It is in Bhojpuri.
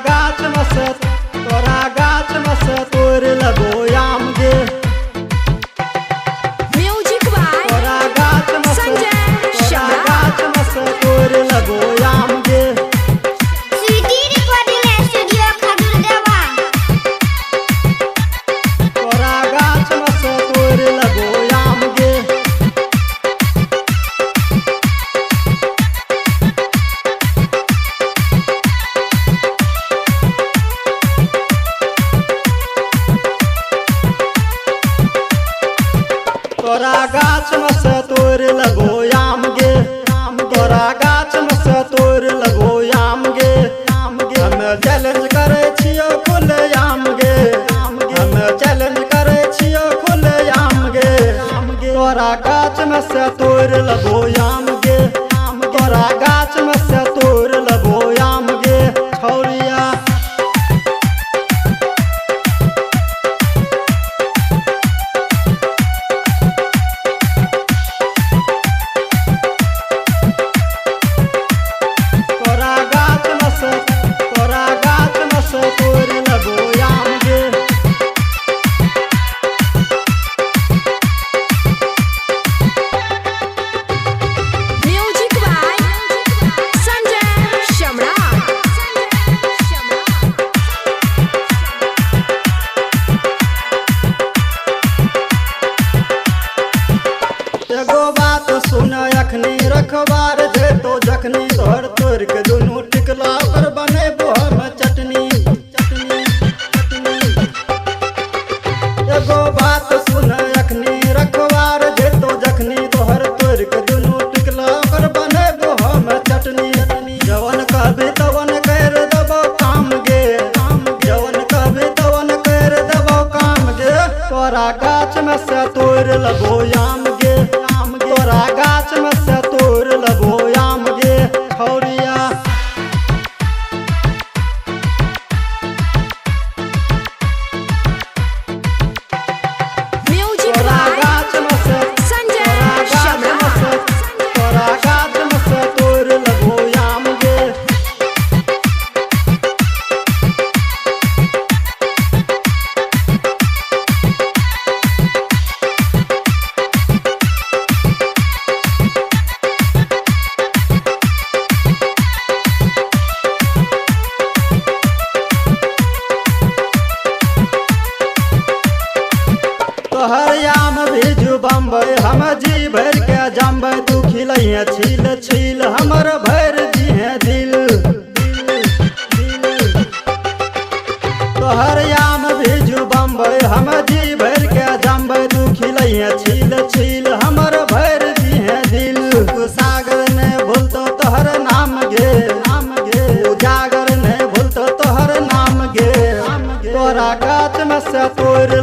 गाछ में से तोरा गाछ में से तोड़ लगो आम गे। म्यूजिक बाय तोरा गाछ में से तोरा गाछ में से तोड़ लगो आम गे। Sweety Recording Studio Khajurdeva. तोरा गाछ में से तोड़ लगो आम गे। तोरा गाछ में से तोड़ लगो आम गे। तोरा गाछ में से तोड़ लगो आम गे। हमें चैलेंज करे छियो खुले आम गे। हमें चैलेंज करे छियो खुले आम गे। तोरा गाछ में से तोड़ लगो आम गे। तोरा गाछ में से तोड़ लगो आम गे छौरिया। तोरा गाछ में से तोड़ लगो आम गे। म्यूजिक बाय संजय सम्राट। एगो बात सुन अखनी रखबार जे तो जखनी तोहर तोड़ के दुनू टिकला पर बनेबो हम चटनी। एगो बात सुन अखनी रखबार जे तो जखनी तोहर तोड़ के दुनू टिकला पर बनेबो हम चटनी। जवन कहबे तवन कर देबो काम गे। जवन कहबे तवन कर देबो काम गे। तोरा गाछ में से तोड़ लगो आम गे। तोरा गाछ में से तोड़ लगो आम गे छौरिया। म्यूजिक तोरा बाय गाछ में से संजय सम्राट। तोरा गाछ में से तोड़ लगो आम गे। तोहर आम भेजू बम्बई हम जी भर के जम्बै। तू खिलैहे छील छील हमर भर दिहे दिल। तोहर आम भेजू बम्बई हम जी भर के जम्बै। तू खिलैहे छील छील हमर भर दिहे दिल। तू सागर ने भूलतो तोहर नाम गे। उजागर ने भूलतो तोहर नाम गे। तोरा गाछ में से तोड़